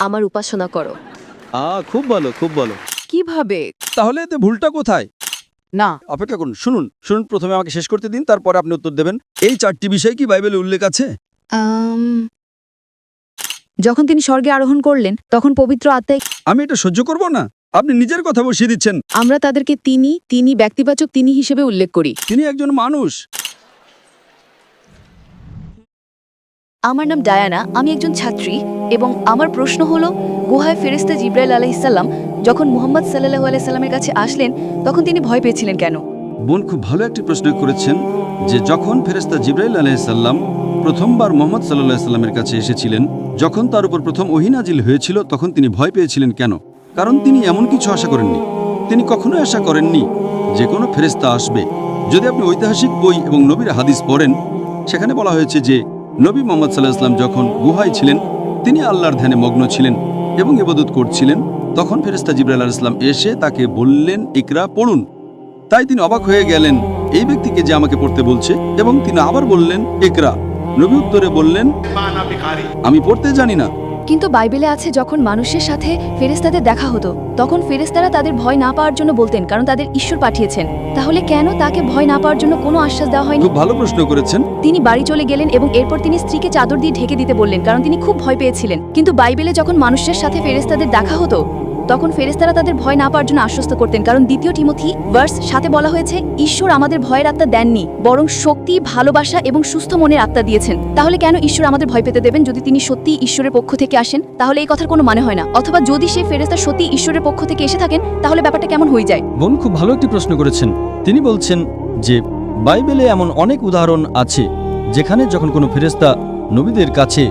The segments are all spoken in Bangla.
আমার উপাসনা করো। খুব ভালো, খুব ভালো। কিভাবে? তাহলে এতে ভুলটা কোথায়? না, অপেক্ষা করুন, শুনুন শুনুন, প্রথমে আমাকে শেষ করতে দিন, তারপরে আপনি উত্তর দেবেন। এই 4টি বিষয় কি বাইবেলে উল্লেখ আছে? যখন তিনি স্বর্গে আরোহণ করলেন তখন পবিত্র আত্মায় আমি এটা সহ্য করব না। আপনি নিজের কথা বসিয়ে দিচ্ছেন। আমরা তাদেরকে তিনি ব্যক্তিবাচক তিনি হিসেবে উল্লেখ করি। তিনি একজন মানুষ। আমার নাম ডায়ানা, আমি একজন ছাত্রী এবং আমার প্রশ্ন হলো, গুহায় ফেরেশতা জিবরাইল আলাইহিসসালাম যখন মুহাম্মদ সাল্লাল্লাহু আলাইহি সাল্লামের কাছে আসলেন তখন তিনি ভয় পেয়েছিলেন কেন? বোন খুব ভালো একটি প্রশ্ন করেছেন যে যখন ফেরেশতা জিবরাইল আলাইহিস সালাম প্রথমবার মুহাম্মদ সাল্লাল্লাহু আলাইহি সাল্লামের কাছে এসেছিলেন, যখন তার উপর প্রথম ওহী নাজিল হয়েছিল তখন তিনি ভয় পেয়েছিলেন কেন? কারণ তিনি এমন কিছু আশা করেননি। তিনি কখনোই আশা করেননি যে কোনো ফেরেশতা আসবে। যদি আপনি ঐতিহাসিক বই এবং নবীর হাদিস পড়েন, সেখানে বলা হয়েছে যে নবী মুহাম্মদ সাল্লাল্লাহু আলাইহি সাল্লাম যখন গুহায় ছিলেন, তিনি আল্লাহর ধ্যানে মগ্ন ছিলেন এবং ইবাদত করছিলেন, তখন ফেরেশতা জিবরাইল আলাইহিস সালাম এসে তাকে বললেন, ইকরা, পড়ুন। তাই তিনি অবাক হয়ে গেলেন, এই ব্যক্তিকে যে আমাকে পড়তে বলছে, এবং তিনি আবার বললেন, ইকরা। নবী উত্তরে বললেন, আমি পড়তে জানি না। কিন্তু বাইবেলে আছে যখন মানুষের সাথে ফেরেশতাদের দেখা হতো তখন ফেরেশতারা তাদের ভয় না পাওয়ার জন্য বলতেন, কারণ তাদের ঈশ্বর পাঠিয়েছেন। তাহলে কেন তাকে ভয় না পাওয়ার জন্য কোনো আশ্বাস দেওয়া হয়নি? খুব ভালো প্রশ্ন করেছেন। তিনি বাড়ি চলে গেলেন এবং এরপর তিনি স্ত্রীকে চাদর দিয়ে ঢেকে দিতে বললেন, কারণ তিনি খুব ভয় পেয়েছিলেন। কিন্তু বাইবেলে যখন মানুষের সাথে ফেরেশতাদের দেখা হতো তখন ফেরেশতারা তাদের ভয় না পাওয়ার জন্য আশ্বস্ত করতেন, কারণ 2 তিমথি ভার্স 7 বলা হয়েছে, ঈশ্বর আমাদের ভয়ের আত্মা দেননি, বরং শক্তি, ভালোবাসা এবং সুস্থ মনের আত্মা দিয়েছেন। তাহলে কেন ঈশ্বর আমাদের ভয় পেতে দেবেন যদি তিনি সত্যিই ঈশ্বরের পক্ষ থেকে আসেন? তাহলে এই কথার কোনো মানে হয় না। অথবা যদি সেই ফেরেশতা সত্যি ঈশ্বরের পক্ষ থেকে এসে থাকেন তাহলে ব্যাপারটা কেমন হয়ে যায়? বোন খুব ভালো একটি প্রশ্ন করেছেন। তিনি বলছেন যে বাইবেলে এমন অনেক উদাহরণ আছে যেখানে যখন কোনো ফেরেশতা নবীদের কাছে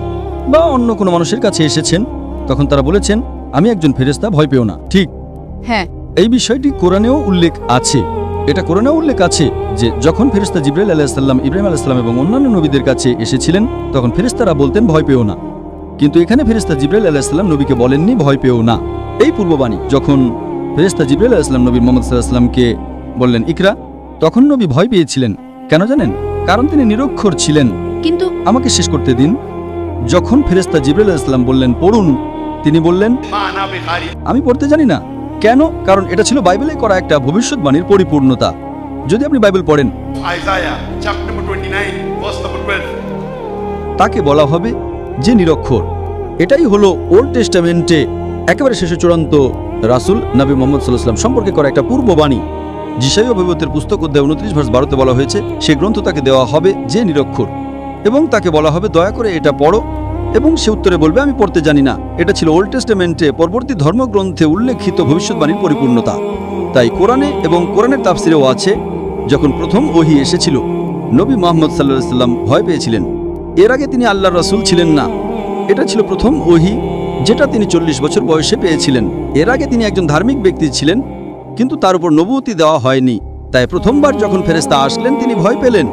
বা অন্য কোনো মানুষের কাছে এসেছেন তখন তারা বলেছেন, আমি একজন ফেরেশতা, ভয় পেও না। ঠিক, হ্যাঁ, এই বিষয়টি কোরআনেও উল্লেখ আছে। এটা কোরআনেও উল্লেখ আছে যে যখন ফেরেশতা জিবরাইল আলাইহিস সালাম, ইব্রাহিম আলাইহিস সালাম এবং অন্যান্য নবীদের কাছে এসেছিলেন তখন ফেরেশতারা বলতেন, ভয় পেও না। কিন্তু এখানে ফেরেশতা জিবরাইল আলাইহিস সালাম নবীকে বলেননি, ভয় পেও না। এই পূর্ববাণী যখন ফেরেশতা জিবরাইল আলাইহিস সালাম নবী মুহাম্মদ সাল্লাল্লাহু আলাইহি সাল্লামকে বললেন, ইকরা, তখন নবী ভয় পেয়েছিলেন। কেন জানেন? কারণ তিনি নিরক্ষর ছিলেন। কিন্তু আমাকে শেষ করতে দিন। যখন ফেরেশতা জিবরাইল আলাইহিস সালাম বললেন, পড়ুন, তিনি বললেন, আমি পড়তে জানি না। কেন? কারণ এটা ছিল বাইবেলে করা একটা ভবিষ্যৎবাণীর পরিপূর্ণতা। যদি আপনি বাইবেল পড়েন, তাকে বলা হবে যে নিরক্ষর। এটাই হলো ওল্ড টেস্টামেন্টে একেবারে শেষে চূড়ান্ত রাসূল নবী মুহাম্মদ সাল্লাল্লাহু আলাইহি ওয়াসাল্লাম সম্পর্কে করা একটা পূর্ববাণী। যিশাইয়া ভবিষ্যতের পুস্তক অধ্যায় 29 ভার্স 12-তে বলা হয়েছে, সেই গ্রন্থ তাকে দেওয়া হবে যে নিরক্ষর, এবং তাকে বলা হবে, দয়া করে এটা পড়ো, এবং সে উত্তরে বলবে, আমি পড়তে জানি না। এটা ছিল ওল্ড টেস্টামেন্টে পরবর্তী ধর্মগ্রন্থে উল্লেখিত ভবিষ্যৎবাণীর পরিপূর্ণতা। তাই কোরআনে এবং কোরআনের তাফসিরেও আছে, যখন প্রথম ওহী এসেছিল নবী মুহাম্মদ সাল্লাল্লাহু আলাইহি ওয়াসাল্লাম ভয় পেয়েছিলেন। এর আগে তিনি আল্লাহর রাসূল ছিলেন না। এটা ছিল প্রথম ওহী, যেটা তিনি 40 বছর বয়সে পেয়েছিলেন। এর আগে তিনি একজন ধার্মিক ব্যক্তি ছিলেন, কিন্তু তার উপর নবুয়তি দেওয়া হয়নি। তাই প্রথমবার যখন ফেরেশতা আসলেন তিনি ভয় পেলেন,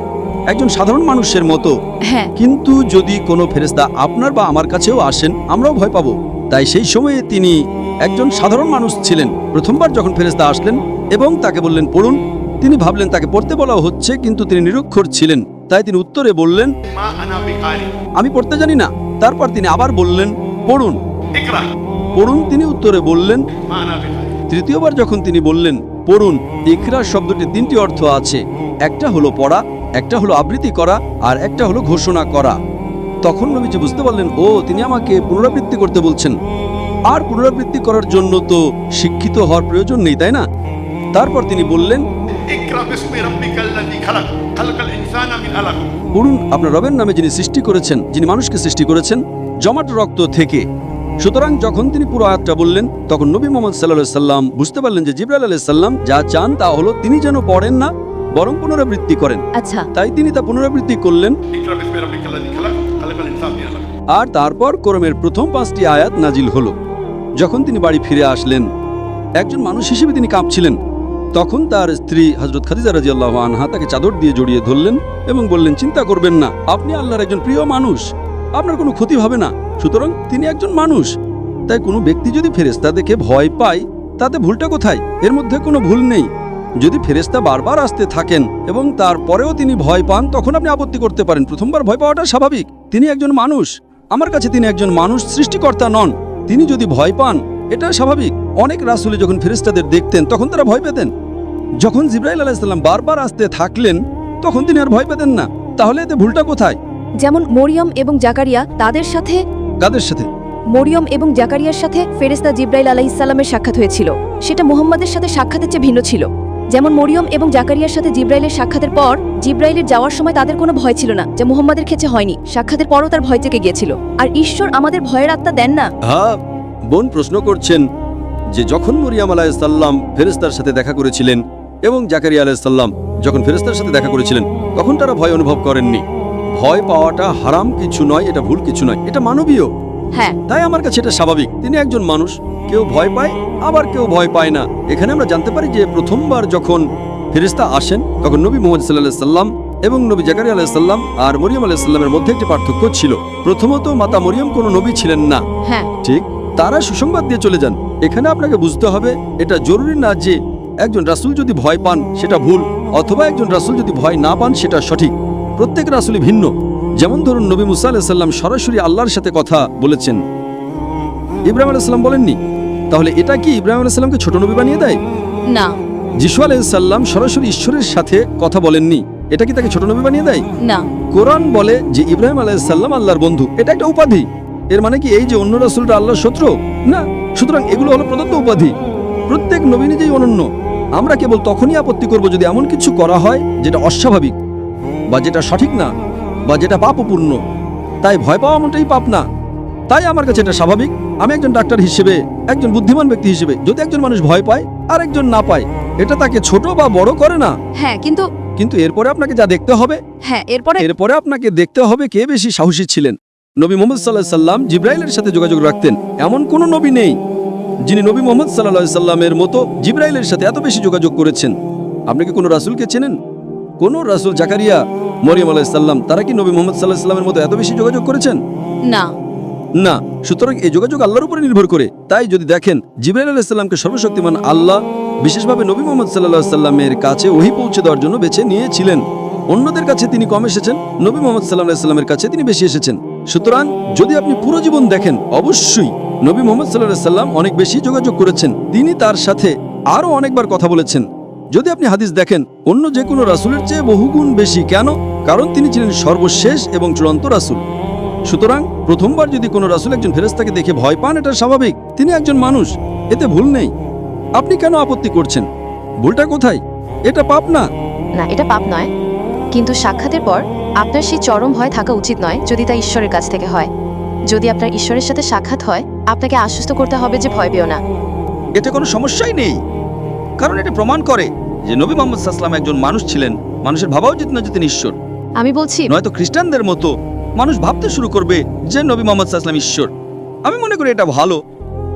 একজন সাধারণ মানুষের মতো। হ্যাঁ, কিন্তু যদি কোনো ফেরেশতা আপনার বা আমার কাছেও আসেন, আমরাও ভয় পাবো। তাই সেই সময়ে তিনি একজন সাধারণ মানুষ ছিলেন। প্রথমবার যখন ফেরেশতা আসলেন এবং তাকে বললেন, পড়ুন, তিনি ভাবলেন তাকে পড়তে বলা হচ্ছে, কিন্তু তিনি নিরক্ষর ছিলেন। তাই তিনি উত্তরে বললেন, আমি পড়তে জানি না। তারপর তিনি আবার বললেন, পড়ুন, পড়ুন। তিনি উত্তরে বললেন, তৃতীয়বার যখন তিনি বললেন, পড়ুন, ইকরা শব্দটি 3টি অর্থ আছে। একটা হলো পড়া, একটা হলো আবৃত্তি করা, আর একটা হলো ঘোষণা করা। তখন নবীজি বুঝতে পারলেন, ও, তিনি আমাকে পুনরাবৃত্তি করতে বলছেন। আর পুনরাবৃত্তি করার জন্য তো শিক্ষিত হওয়ার প্রয়োজন নেই, তাই না? তারপর তিনি বললেন, পড়ুন আপনার রবের নামে, যিনি সৃষ্টি করেছেন, যিনি মানুষকে সৃষ্টি করেছেন জমাট রক্ত থেকে। সুতরাং যখন তিনি পুরো আয়াতটা বললেন তখন নবী মুহাম্মদ সাল্লাল্লাহু আলাইহি সাল্লাম বুঝতে পারলেন যে জিবরাইল আলাইহিস সালাম যা চান তা হলো তিনি যেন পড়েন না, বরং পুনরাবৃত্তি করেন। আচ্ছা, তাই তিনি তা পুনরাবৃত্তি করলেন। আর তারপর কোরআনের প্রথম 5টি আয়াত নাজিল হলো। যখন তিনি বাড়ি ফিরে আসলেন, একজন মানুষ হিসেবে তিনি কাঁপছিলেন। তখন তার স্ত্রী হযরত খাদিজা রাদিয়াল্লাহু আনহা তাকে চাদর দিয়ে জড়িয়ে ধরলেন এবং বললেন, চিন্তা করবেন না, আপনি আল্লাহর একজন প্রিয় মানুষ, আপনার কোনো ক্ষতি হবে না। সুতরাং তিনি একজন মানুষ। তাই কোনো ব্যক্তি যদি ফেরেশতা দেখে ভয় পায়, তাতে ভুলটা কোথায়? এর মধ্যে কোনো ভুল নেই। যদি ফেরেশতা বারবার আসতে থাকেন এবং তারপরেও তিনি ভয় পান, তখন আপনি আপত্তি করতে পারেন। প্রথমবার ভয় পাওয়াটা স্বাভাবিক। তিনি একজন মানুষ। আমার কাছে তিনি একজন মানুষ, সৃষ্টিকর্তা নন। তিনি যদি ভয় পান এটা স্বাভাবিক। অনেক রাসূল যখন ফেরেশতাদের দেখতেন তখন তারা ভয় পেতেন। যখন জিবরাইল আলাইহিস সালাম বারবার আসতে থাকলেন তখন তিনি আর ভয় পেতেন না। তাহলে এতে ভুলটা কোথায়? যেমন মরিয়ম এবং জাকারিয়া, তাদের সাথে কাদের সাথে? মরিয়ম এবং জাকারিয়ার সাথে ফেরেশতা জিবরাইল আলাইহিসসালামের সাক্ষাৎ হয়েছিল, সেটা মুহাম্মাদের সাথে সাক্ষাতের চেয়ে ভিন্ন ছিল। যেমন মরিয়ম এবং জাকারিয়ার সাথে জিবরাইলের সাক্ষাতের পর জিবরাইলের যাওয়ার সময় তাদের কোনো ভয় ছিল না, যা মুহাম্মাদের ক্ষেত্রে হয়নি। সাক্ষাতের পরও তার ভয় থেকে গিয়েছিল। আর ঈশ্বর আমাদের ভয়ের আত্মা দেন না। হ্যাঁ, বোন প্রশ্ন করছেন যে যখন মরিয়াম আলাইহিস সালাম ফেরেশতার সাথে দেখা করেছিলেন এবং জাকারিয়া আলাইহিস সালাম যখন ফেরেশতার সাথে দেখা করেছিলেন তখন তারা ভয় অনুভব করেননি। ভয় পাওয়াটা হারাম কিছু নয়, এটা ভুল কিছু নয়, এটা মানবীয়। হ্যাঁ, তাই আমার কাছে এটা স্বাভাবিক। তিনি একজন মানুষ, কেউ ভয় পায় আবার কেউ ভয় পায় না। এখানে আমরা জানতে পারি যে প্রথমবার যখন ফেরেশতা আসেন তখন নবী মুহাম্মদ সাল্লাল্লাহু আলাইহি সাল্লাম এবং নবী জাকারিয়া আলাইহিস সালাম আর মরিয়ম আলাইহিস সালামের মধ্যে একটি পার্থক্য ছিল। প্রথমত মাতা মরিয়ম কোনো নবী ছিলেন না, হ্যাঁ, ঠিক। তারা সুসংবাদ দিয়ে চলে যান। এখানে আপনাকে বুঝতে হবে এটা জরুরি না যে একজন রাসূল যদি ভয় পান সেটা ভুল, অথবা একজন রাসূল যদি ভয় না পান সেটা সঠিক। প্রত্যেক রাসূলই ভিন্ন। যেমন ধরুন নবী মুসা আলাইহিস সালাম সরাসরি আল্লাহর সাথে কথা বলেছেন, ইব্রাহিম আলাইহিস সালাম বলেননি। তাহলে এটা কি ইব্রাহিম আলাইহিস সালামকে ছোট নবী বানিয়ে দেয়? না। যিশু আলাইহিস সালাম সরাসরি ঈশ্বরের সাথে কথা বলেননি, এটা কি তাকে ছোট নবী বানিয়ে দেয়? না। কোরআন বলে যে ইব্রাহিম আলাইহিস সালাম আল্লাহর বন্ধু, এটা একটা উপাধি। এর মানে কি এই যে অন্য রাসূলরা আল্লাহর শত্রু? না। সুতরাং এগুলো হলো প্রদত্ত উপাধি। প্রত্যেক নবী নিজেই অনন্য। আমরা কেবল তখনই আপত্তি করব যদি এমন কিছু করা হয় যেটা অস্বাভাবিক বা যেটা সঠিক না বা যেটা পাপপূর্ণ। তাই ভয় পাওয়া মোটেই পাপ না। তাই আমার কাছে এটা স্বাভাবিক। আমি একজন ডাক্তার হিসেবে, একজন বুদ্ধিমান ব্যক্তি হিসেবে, যদি একজন মানুষ ভয় পায় আর একজন না পায়, এটা তাকে ছোট বা বড় করে না। হ্যাঁ, কিন্তু এরপরে আপনাকে যা দেখতে হবে, হ্যাঁ, এরপরে আপনাকে দেখতে হবে কে বেশি সাহসী ছিলেন। নবী মুহাম্মদ সাল্লাল্লাহু আলাইহি সাল্লাম জিবরাইলের সাথে যোগাযোগ রাখতেন, এমন কোনো নবী নেই যিনি নবী মুহাম্মদ সাল্লাল্লাহু আলাইহি সাল্লামের মতো জিবরাইলের সাথে এত বেশি যোগাযোগ করেছেন। আপনি কি কোনো রাসূলকে চেনেন? কোন রাসূল জাকারিয়া, মরিয়ম আলাইহিস সালাম তারা কি নবী মুহাম্মদ সাল্লাল্লাহু আলাইহি সাল্লামের মতো এত বেশি যোগাযোগ করেছেন? না। না। সুতরাং এই যোগাযোগ আল্লাহর উপরে নির্ভর করে। তাই যদি দেখেন জিবরাইল আলাইহিস সালামকে সর্বশক্তিমান আল্লাহ বিশেষভাবে নবী মুহাম্মদ সাল্লাল্লাহু আলাইহি সাল্লামের কাছে ওহী পৌঁছে দেওয়ার জন্য বেছে নিয়েছিলেন। অন্যদের কাছে তিনি কম এসেছেন, নবী মুহাম্মদ সাল্লাল্লাহু আলাইহি সাল্লামের কাছে তিনি বেশি এসেছেন। সুতরাং যদি আপনি পুরো জীবন দেখেন, অবশ্যই নবী মুহাম্মদ সাল্লাল্লাহু আলাইহি সাল্লাম অনেক বেশি যোগাযোগ করেছেন। তিনি তার সাথে আরও অনেকবার কথা বলেছেন। যদি আপনি হাদিস দেখেন, অন্য যে কোনো রাসূলের চেয়ে বহুগুণ বেশি। কেন? কারণ তিনি ছিলেন সর্বশেষ এবং চূড়ান্ত রাসূল। সুতরাং প্রথমবার যদি কোনো রাসূল একজন ফেরেশতাকে দেখে ভয় পান, এটা স্বাভাবিক। তিনি একজন মানুষ, এতে ভুল নেই। আপনি কেন আপত্তি করছেন? ভুলটা কোথায়? এটা পাপ না। না, এটা পাপ নয়, কিন্তু সাক্ষাতের পর আপনার সেই চরম ভয় থাকা উচিত নয় যদি তা ঈশ্বরের কাছ থেকে হয়। যদি আপনার ঈশ্বরের সাথে সাক্ষাৎ হয়, আপনাকে আশ্বস্ত করতে হবে যে ভয় পেও না। এতে কোনো সমস্যাই নেই, কারণ এটা প্রমাণ করে যে নবী মুহাম্মদ সাল্লাল্লাহু আলাইহি ওয়াসাল্লাম একজন মানুষ ছিলেন। মানুষের ভাবা উচিত না যে তিনি ঈশ্বর। আমি বলছি, নয়তো খ্রিস্টানদের মতো মানুষ ভাবতে শুরু করবে যে নবী মুহাম্মদ সাল্লাল্লাহু আলাইহি ওয়াসাল্লাম ঈশ্বর। আমি মনে করি এটা ভালো।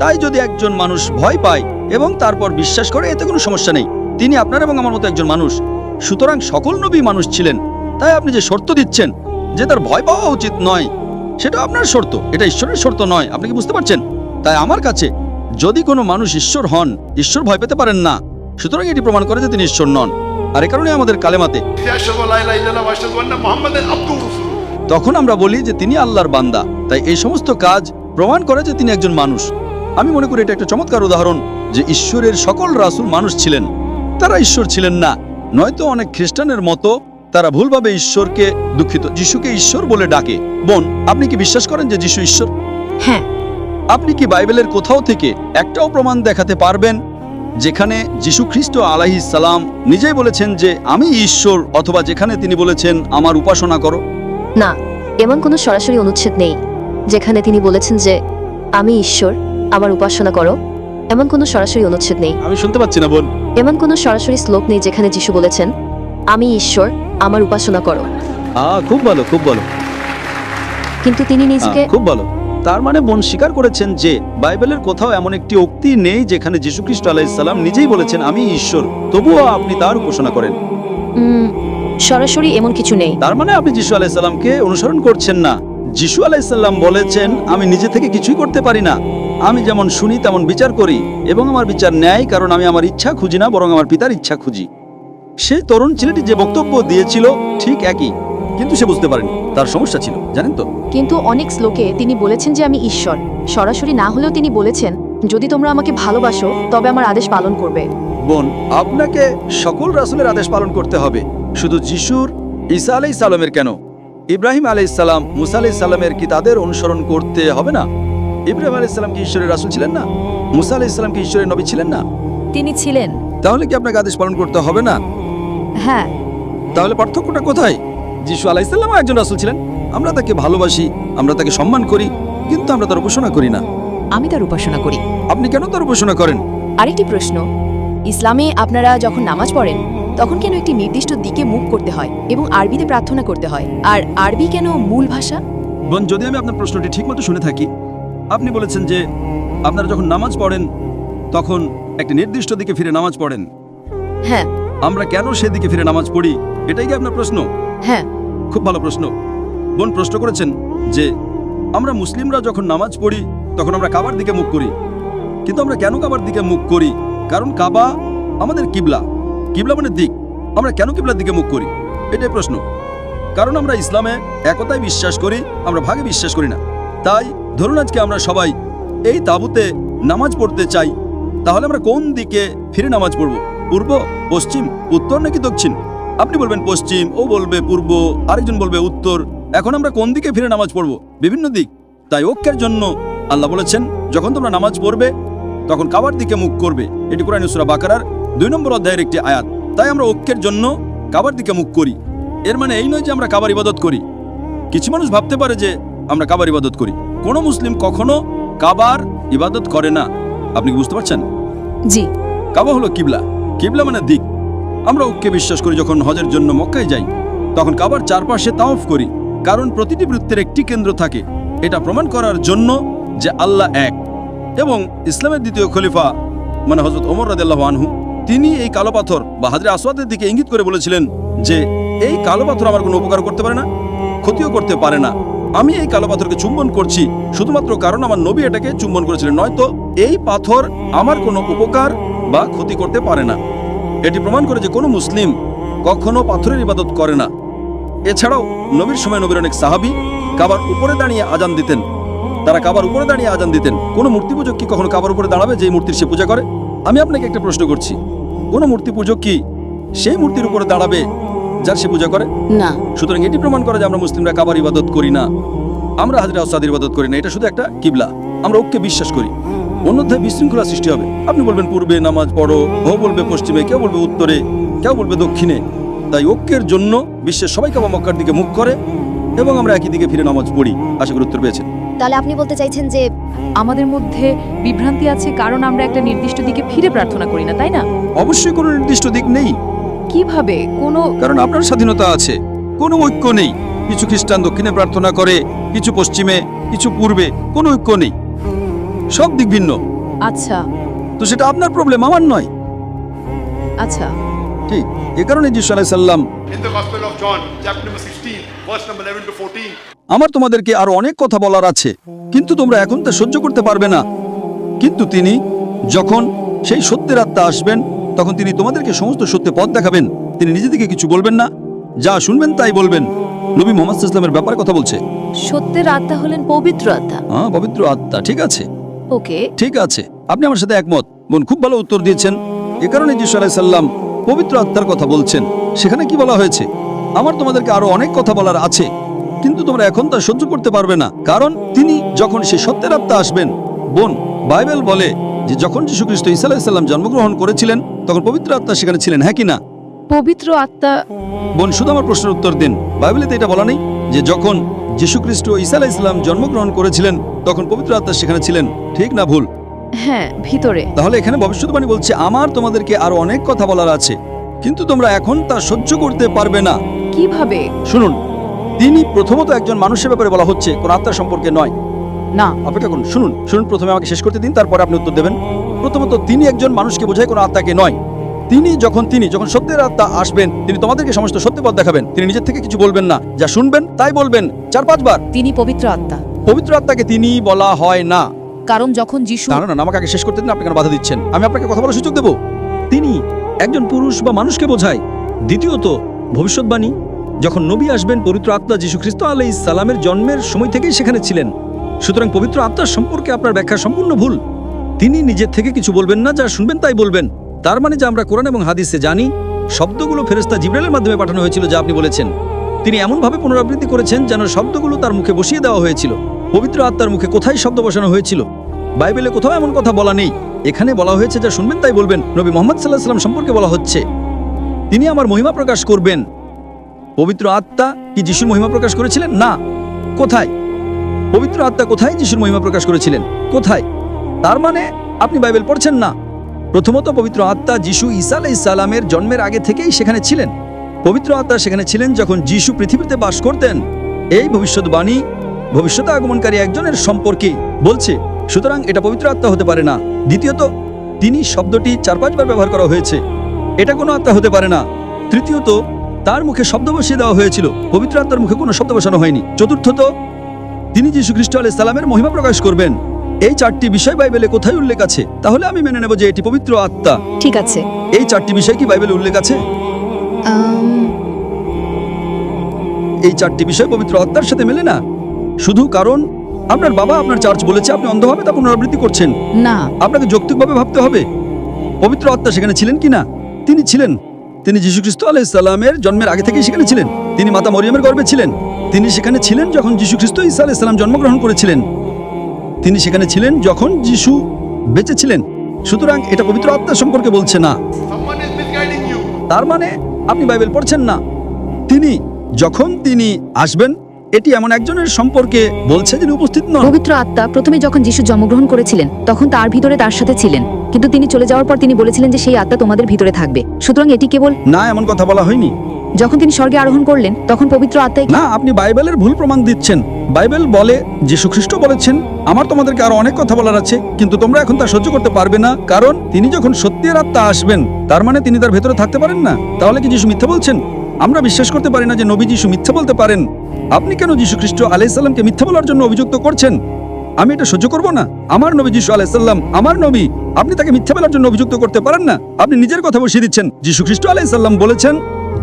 তাই যদি একজন মানুষ ভয় পায় এবং তারপর বিশ্বাস করে, এতে কোনো সমস্যা নেই। তিনি আপনার এবং আমার মতো একজন মানুষ। সুতরাং সকল নবী মানুষ ছিলেন। তাই আপনি যে শর্ত দিচ্ছেন যে তার ভয় পাওয়া উচিত নয়, সেটা আপনার শর্ত, এটা ঈশ্বরের শর্ত নয়। আপনি কি বুঝতে পারছেন? তাই আমার কাছে যদি কোনো মানুষ ঈশ্বর হন, ঈশ্বর ভয় পেতে পারেন না। সুতরাং এটি প্রমাণ করে যে তিনি ঈশ্বর নন। আর এ কারণে আমাদের কালেমাতে তখন আমরা বলি যে তিনি আল্লাহর বান্দা। তাই এই সমস্ত কাজ প্রমাণ করে যে তিনি একজন মানুষ। আমি মনে করি এটা একটা চমৎকার উদাহরণ যে ঈশ্বরের সকল রাসূল মানুষ ছিলেন, তারা ঈশ্বর ছিলেন না। নয়তো অনেক খ্রিস্টানের মতো তারা ভুলভাবে ঈশ্বরকে, দুঃখিত, যিশুকে ঈশ্বর বলে ডাকে। বোন, আপনি কি বিশ্বাস করেন যে যিশু ঈশ্বর? হ্যাঁ। আপনি কি বাইবেলের কোথাও থেকে একটাও প্রমাণ দেখাতে পারবেন যেখানে যিশু খ্রিস্ট আলাইহিস সালাম নিজেই বলেছেন যে আমি ঈশ্বর, অথবা যেখানে তিনি বলেছেন আমার উপাসনা করো? না, এমন কোনো সরাসরি অনুচ্ছেদ নেই যেখানে তিনি বলেছেন যে আমি ঈশ্বর, আমার উপাসনা করো। এমন কোনো সরাসরি অনুচ্ছেদ নেই। আমি শুনতে পাচ্ছি না বোন। এমন কোনো সরাসরি শ্লোক নেই যেখানে যিশু বলেছেন আমি ঈশ্বর, আমার উপাসনা করো। খুব ভালো, খুব ভালো, কিন্তু তিনি নিজেকে খুব ভালো। তার মানে বোন স্বীকার করেছেন যে বাইবেলের কোথাও এমন একটি উক্তি নেই যেখানে যিশু খ্রিস্ট আলাইহিস সালাম নিজেই বলেছেন আমি ঈশ্বর, তবুও আপনি তার উপাসনা করেন। সরাসরি এমন কিছু নেই। তার মানে আপনি যিশু আলাইহিস সালামকে অনুসরণ করছেন না। যিশু আলাইহিস সালাম বলেছেন আমি নিজে থেকে কিছুই করতে পারি না, আমি যেমন শুনি তেমন বিচার করি, এবং আমার বিচার ন্যায়, কারণ আমি আমার ইচ্ছা খুঁজি না বরং আমার পিতার ইচ্ছা খুঁজি। সেই তরুণ ছেলেটি যে বক্তব্য দিয়েছিল ঠিক একই, কিন্তু সে বুঝতে পারেনি, তার সমস্যা ছিল, জানেন তো। কিন্তু অনেক শ্লোকে তিনি বলেছেন যে আমি ঈশ্বর। সরাসরি না হলেও তিনি বলেছেন, যদি তোমরা আমাকে ভালোবাসো তবে আমার আদেশ পালন করবে। বোন, আপনাকে সকল রাসূলের আদেশ পালন করতে হবে, শুধু যিশুর, ঈসা আলাইহিস সালামের কেন? ইব্রাহিম আলাইহিস সালাম, মুসা আলাইহিস সালামের কি তাদের অনুসরণ করতে হবে না? ইব্রাহিম আলাইহিস সালাম কি ঈশ্বরের রাসূল ছিলেন না? মুসা আলাইহিস সালাম কি ঈশ্বরের নবী ছিলেন না? তিনি ছিলেন। তাহলে কি আপনাকে আদেশ পালন করতে হবে না? হ্যাঁ। তাহলে পার্থক্যটা কোথায়? যিশু আলাইহিস সালামও একজন রাসূল ছিলেন, আমরা তাকে ভালোবাসি, আমরা তাকে সম্মান করি, কিন্তু আমরা তার উপাসনা করি না। আমি তার উপাসনা করি। আপনি কেন তার উপাসনা করেন? আরেকটি প্রশ্ন, ইসলামে আপনারা যখন নামাজ পড়েন তখন কেন একটি নির্দিষ্ট দিকে মুখ করতে হয় এবং আরবিতে প্রার্থনা করতে হয়? আর আরবি কেন মূল ভাষা? বোন, যদি আমি আপনার প্রশ্নটি ঠিকমতো শুনে থাকি, আপনি বলেছেন যে আপনারা যখন নামাজ পড়েন তখন একটি নির্দিষ্ট দিকে ফিরে নামাজ পড়েন। হ্যাঁ। আমরা কেন সেদিকে ফিরে নামাজ পড়ি, এটাই কি আপনার প্রশ্ন? হ্যাঁ। খুব ভালো প্রশ্ন। বোন প্রশ্ন করেছেন যে আমরা মুসলিমরা যখন নামাজ পড়ি তখন আমরা কাবার দিকে মুখ করি, কিন্তু আমরা কেন কাবার দিকে মুখ করি? কারণ কাবা আমাদের কিবলা। কিবলা মানে দিক। আমরা কেন কিবলার দিকে মুখ করি, এটাই প্রশ্ন। কারণ আমরা ইসলামে একতায় বিশ্বাস করি, আমরা ভাগে বিশ্বাস করি না। তাই ধরুন আজকে আমরা সবাই এই তাঁবুতে নামাজ পড়তে চাই, তাহলে আমরা কোন দিকে ফিরে নামাজ পড়ব? পূর্ব, পশ্চিম, উত্তর নাকি দক্ষিণ? আপনি বলবেন পশ্চিম, ও বলবে পূর্ব, আরেকজন বলবে উত্তর। এখন আমরা কোন দিকে ফিরে নামাজ পড়ব? বিভিন্ন দিক। তাই ঐক্যের জন্য আল্লাহ বলেছেন, যখন তোমরা নামাজ পড়বে তখন কাবার দিকে মুখ করবে। এটি কোরআন সূরা বাকারার 2 নম্বর অধ্যায়ের একটি আয়াত। তাই আমরা ঐক্যের জন্য কাবার দিকে মুখ করি। এর মানে এই নয় যে আমরা কাবার ইবাদত করি। কিছু মানুষ ভাবতে পারে যে আমরা কাবার ইবাদত করি। কোনো মুসলিম কখনো কাবার ইবাদত করে না। আপনি কি বুঝতে পারছেন? জি। কাবা হলো কিবলা। কিবলা মানে দিক। আমরা ঐক্যে বিশ্বাস করি। যখন হজের জন্য মক্কায় যাই তখন কাবার চারপাশে তাওয়াফ করি, কারণ প্রতিটি বৃত্তের একটি কেন্দ্র থাকে। এটা প্রমাণ করার জন্য যে আল্লাহ এক। এবং ইসলামের দ্বিতীয় খলিফা মানে হযরত ওমর রাদিয়াল্লাহু আনহু, তিনি এই কালো পাথর বা হাজরে আসওয়াদের দিকে ইঙ্গিত করে বলেছিলেন যে এই কালো পাথর আমার কোনো উপকার করতে পারে না, ক্ষতিও করতে পারে না। আমি এই কালো পাথরকে চুম্বন করছি শুধুমাত্র কারণ আমার নবী এটাকে চুম্বন করেছিলেন, নয়তো এই পাথর আমার কোনো উপকার বা ক্ষতি করতে পারে না। এটি প্রমাণ করে যে কোনো মুসলিম কখনো পাথরের ইবাদত করে না। এছাড়াও নবীর সময় নবীর অনেক সাহাবী কাবার উপরে দাঁড়িয়ে আজান দিতেন। তারা কাবার উপরে দাঁড়িয়ে আজান দিতেন। কোনো মূর্তি পূজক কি কখনো কাবার উপরে দাঁড়াবে যে মূর্তির সে পূজা করে? আমি আপনাকে একটা প্রশ্ন করছি, কোনো মূর্তি পূজক কি সেই মূর্তির উপরে দাঁড়াবে যার সে পূজা করে? না। সুতরাং এটি প্রমাণ করে যে আমরা মুসলিমরা কাবার ইবাদত করি না, আমরা হাজরে আসওয়াদের ইবাদত করি না। এটা শুধু একটা কিবলা। আমরা ঐক্যে বিশ্বাস করি, অন্যথায় বিশৃঙ্খলা সৃষ্টি হবে। আপনি বলবেন পূর্বে নামাজ পড়ো, ও বলবে পশ্চিমে, কেউ বলবে উত্তরে, কেউ বলবে দক্ষিণে। তাই ঐক্যের জন্য বিশ্বের সবাই কাবা মক্কার দিকে মুখ করে এবং আমরা একই দিকে ফিরে নামাজ পড়ি। আশা করি উত্তর পেয়েছেন। তাহলে আপনি বলতে চাইছেন যে আমাদের মধ্যে বিভ্রান্তি আছে কারণ আমরা একটা নির্দিষ্ট দিকে ফিরে প্রার্থনা করি না, তাই না? অবশ্যই কোনো নির্দিষ্ট দিক নেই, কিভাবে? কোনো কারণ আপনার স্বাধীনতা আছে। কোনো ঐক্য নেই। কিছু খ্রিস্টান দক্ষিণে প্রার্থনা করে, কিছু পশ্চিমে, কিছু পূর্বে। কোনো ঐক্য নেই, সব দিক ভিন্ন। আচ্ছা তো সেটা আপনার প্রবলেম, আমার নয়। আচ্ছা। ঠিক এ কারণে যিশু আলাইহিস সালাম, In the Gospel of John, chapter number 16, verse number 11 to 14, আমার তোমাদেরকে আরো অনেক কথা বলার আছে, কিন্তু তোমরা এখন তা সহ্য করতে পারবে না। কিন্তু তিনি যখন সেই সত্যের আত্মা আসবেন তখন তিনি তোমাদেরকে সমস্ত সত্যের পথ দেখাবেন। তিনি নিজে থেকে কিছু বলবেন না, যা শুনবেন তাই বলবেন। নবী মুহাম্মদ সাল্লাল্লাহু আলাইহি ওয়াসাল্লামের ব্যাপারে কথা বলছে। সত্যের আত্মা হলেন পবিত্র আত্মা। হ্যাঁ, পবিত্র আত্মা। ঠিক আছে, ওকে। ঠিক আছে, আপনি আমার সাথে একমত। বোন খুব ভালো উত্তর দিয়েছেন। এ কারণে যিশু আলাইহিস সালাম পবিত্র আত্মার কথা বলছেন। সেখানে কি বলা হয়েছে? আমার তোমাদেরকে আরো অনেক কথা বলার আছে, কিন্তু তোমরা এখন তা সহ্য করতে পারবে না, কারণ তিনি যখন সেই সত্যের আত্মা আসবেন। বোন, বাইবেল বলে যে যখন যীশু খ্রিস্ট ঈসা আলাইহিস সালাম জন্মগ্রহণ করেছিলেন তখন পবিত্র আত্মা সেখানে ছিলেন, হ্যাঁ কি না? পবিত্র আত্মা। বোন শুধু আমার প্রশ্নের উত্তর দিন। বাইবেলেতে এটা বলা নেই যে যখন যীশু খ্রিস্ট ঈসা আলাইহিস সালাম জন্মগ্রহণ করেছিলেন তখন পবিত্র আত্মা সেখানে ছিলেন, ঠিক না ভুল? হ্যাঁ, ভিতরে। তাহলে এখানে ভবিষ্যৎবাণী বলছে আমার তোমাদেরকে আরো অনেক কথা বলার আছে, কিন্তু তোমরা এখন তা সহ্য করতে পারবে না। কিভাবে? শুনুন, তিনি প্রথমত একজন মানুষের ব্যাপারে বলা হচ্ছে, কোন আত্মার সম্পর্কে নয়। না, অপেক্ষা করুন, শুনুন শুনুন, প্রথমে আমাকে শেষ করতে দিন, তারপরে আপনি উত্তর দেবেন। প্রথমত তিনি একজন মানুষকে বোঝায়, কোনো আত্মাকে নয়। তিনি যখন সত্যের আত্মা আসবেন তিনি তোমাদেরকে সমস্ত সত্যের পথ দেখাবেন। তিনি নিজের থেকে কিছু বলবেন না, যা শুনবেন তাই বলবেন। 4-5 বার তিনি পবিত্র আত্মা। পবিত্র আত্মাকে তিনি বলা হয় না। কারণ যখন যিশু না না, আমাকে আগে শেষ করতে দিন, আপনি কেন বাধা দিচ্ছেন? আমি আপনাকে কথা বলার সুযোগ দেব। তিনি একজন পুরুষ বা মানুষকে বোঝায়। দ্বিতীয়ত ভবিষ্যৎবাণী যখন নবী আসবেন পবিত্র আত্মা যীশু খ্রিস্ট আলাইহিস সালামের জন্মের সময় থেকেই সেখানে ছিলেন। সুতরাং পবিত্র আত্মার সম্পর্কে আপনার ব্যাখ্যা সম্পূর্ণ ভুল। তিনি নিজের থেকে কিছু বলবেন না, যা শুনবেন তাই বলবেন। তার মানে যা আমরা কোরআন এবং হাদিসে জানি, শব্দগুলো ফেরেশতা জিবরাইলের মাধ্যমে পাঠানো হয়েছিল, যা আপনি বলেছেন। তিনি এমনভাবে পুনরাবৃত্তি করেছেন যেন শব্দগুলো তার মুখে বসিয়ে দেওয়া হয়েছিল। পবিত্র আত্মার মুখে কোথায় শব্দ বসানো হয়েছিল? বাইবেলে কোথাও এমন কথা বলা নেই। এখানে বলা হয়েছে যা শুনবেন তাই বলবেন। নবী মুহাম্মদ সাল্লাল্লাহু আলাইহি ওয়াসাল্লাম সম্পর্কে বলা হচ্ছে তিনি আমার মহিমা প্রকাশ করবেন। পবিত্র আত্মা কি যিশুর মহিমা প্রকাশ করেছিলেন? না। কোথায়? পবিত্র আত্মা কোথায় যিশুর মহিমা প্রকাশ করেছিলেন? কোথায়? তার মানে আপনি বাইবেল পড়ছেন না। প্রথমত পবিত্র আত্মা যিশু ঈসা আলাইহিস সালামের জন্মের আগে থেকেই সেখানে ছিলেন। পবিত্র আত্মা সেখানে ছিলেন যখন যিশু পৃথিবীতে বাস করতেন। এই ভবিষ্যৎবাণী ভবিষ্যতে আগমনকারী একজনের সম্পর্কে বলছে, সুতরাং এটা পবিত্র আত্মা হতে পারে না। দ্বিতীয়ত, তিনি শব্দটি 4-5 বার ব্যবহার করা হয়েছে, এটা কোনো আত্মা হতে পারে না। তৃতীয়ত, তার মুখে শব্দ বসিয়ে দেওয়া হয়েছিল, পবিত্র আত্মার মুখে কোনো শব্দ বসানো হয়নি। চতুর্থত, তিনি যীশু খ্রিস্ট আলাইহিস সালামের মহিমা প্রকাশ করবেন। এই 4টি বিষয় বাইবেলে কোথায় উল্লেখ আছে? তাহলে আমি মেনে নেব যে এটি পবিত্র আত্মা। ঠিক আছে। এই 4টি বিষয় কি বাইবেলে উল্লেখ আছে? এই 4টি বিষয় পবিত্র আত্মার সাথে মেলে না, শুধু কারণ আপনার বাবা আপনার চার্চ বলেছে আপনি অন্ধভাবে তা পুনরাবৃত্তি করছেন। না, আপনাকে যৌক্তিকভাবে ভাবতে হবে পবিত্র আত্মা সেখানে ছিলেন কিনা। তিনি ছিলেন। তিনি যীশু খ্রিস্ট আলাইহিস সালামের জন্মের আগে থেকেই সেখানে ছিলেন। তিনি মাতা মরিয়মের গর্ভে ছিলেন। তিনি সেখানে ছিলেন যখন যীশু খ্রিস্ট ঈসা আলাইহিস সালাম জন্মগ্রহণ করেছিলেন। তিনি সেখানে ছিলেন যখন যীশু বেঁচে ছিলেন। সুতরাং এটা পবিত্র আত্মা সম্পর্কে বলছে না। Someone is misguiding you. তার মানে আপনি বাইবেল পড়ছেন না। যখন তিনি আসবেন, এটি এমন একজনের সম্পর্কে বলছে যিনি উপস্থিত নন। পবিত্র আত্মা প্রথমে যখন যিশু জন্মগ্রহণ করেছিলেন তখন তার ভিতরে তার সাথে ছিলেন, কিন্তু তিনি চলে যাওয়ার পর তিনি বলেছিলেন যে সেই আত্মা তোমাদের ভিতরে থাকবে। সুতরাং এটি কেবল না, এমন কথা বলা হয়নি। যখন তিনি স্বর্গে আরোহণ করলেন তখন পবিত্র আত্মাই না, আপনি বাইবেলের ভুল প্রমাণ দিচ্ছেন। বাইবেল বলে যীশু খ্রিস্ট বলেছেন, আমার তোমাদেরকে আরো অনেক কথা বলার আছে, কিন্তু তোমরা এখন তা সহ্য করতে পারবে না, কারণ তিনি যখন সত্যের আত্মা আসবেন, তার মানে তিনি তার ভেতরে থাকতে পারেন না। তাহলে কি যিশু মিথ্যা বলছেন? আমরা বিশ্বাস করতে পারি না যে নবী যিশু মিথ্যা বলতে পারেন। আপনি কেন যীশু খ্রিস্ট আলাইহিস সালামকে মিথ্যা বলার জন্য অভিযুক্ত করছেন? আমি এটা সহ্য করব না। আমার নবী যিশু আলাইহিস সালাম আমার নবী, আপনি তাকে মিথ্যা বলার জন্য অভিযুক্ত করতে পারেন না। আপনি নিজের কথা বসিয়ে দিচ্ছেন। যীশু খ্রিস্ট আলাইহিস সালাম বলেছেন,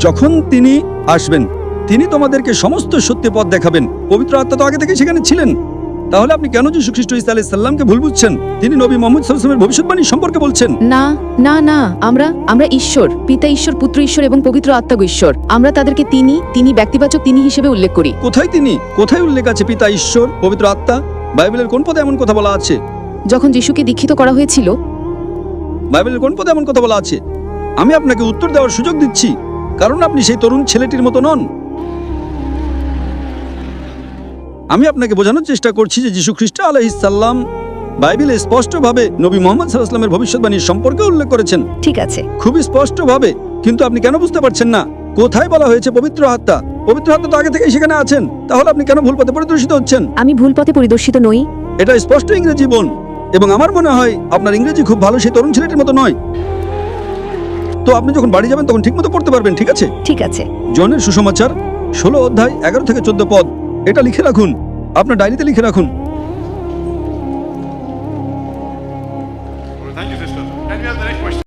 যখন তিনি আসবেন তিনি তোমাদেরকে সমস্ত সত্য পথ দেখাবেন। পবিত্র আত্মা তো আগে থেকে সেখানে ছিলেন। তাহলে আপনি কেন যীশু খ্রিস্ট ঈসা আলাইহিস সালামকে ভুল বুঝছেন? তিনি নবী মুহাম্মদ সাল্লাল্লাহু আলাইহি ওয়াসাল্লামের ভবিষ্যৎবাণী সম্পর্কে বলছেন। না না না, আমরা ঈশ্বর, পিতা ঈশ্বর, পুত্র ঈশ্বর এবং পবিত্র আত্মা ঈশ্বর। আমরা তাদেরকে তিনি ব্যক্তিবাচক তিনি হিসেবে উল্লেখ করি। কোথায় তিনি? কোথায় উল্লেখ আছে পিতা ঈশ্বর, পবিত্র আত্মা? বাইবেলের কোন পদে এমন কথা বলা আছে? যখন যিশুকে দীক্ষিত করা হয়েছিল, বাইবেলের কোন পদে এমন কথা বলা আছে? আমি আপনাকে উত্তর দেওয়ার সুযোগ দিচ্ছি, কারণ আপনি সেই তরুণ ছেলেটির মতো নন। আমি আপনাকে বোঝানোর চেষ্টা করছি যে যীশু খ্রিস্ট আলাইহিস সালাম বাইবেলে স্পষ্টভাবে নবী মুহাম্মদ সাল্লাল্লাহু আলাইহি ওয়াসাল্লামের ভবিষ্যৎবাণীর সম্পর্কে উল্লেখ করেছেন। ঠিক আছে, খুবই স্পষ্টভাবে। কিন্তু আপনি কেন বুঝতে পারছেন না? কোথায় বলা হয়েছে পবিত্র আত্মা? পবিত্র আত্মা তো আগে থেকেই সেখানে আছেন। তাহলে আপনি কেন ভুল পথে পরিদর্শিত হচ্ছেন? আমি ভুল পথে পরিদর্শিত নই। এটা স্পষ্ট ইংরেজি বোন, এবং আমার মনে হয় আপনার ইংরেজি খুব ভালো, সেই তরুণ ছেলেটির মতো নয়। তো আপনি যখন বাড়ি যাবেন তখন ঠিকমতো পড়তে পারবেন, ঠিক আছে? ঠিক আছে। জনের সুসমাচার 16 অধ্যায় 11 থেকে 14 পদ, এটা লিখে রাখুন, আপনার ডায়েরিতে লিখে রাখুন।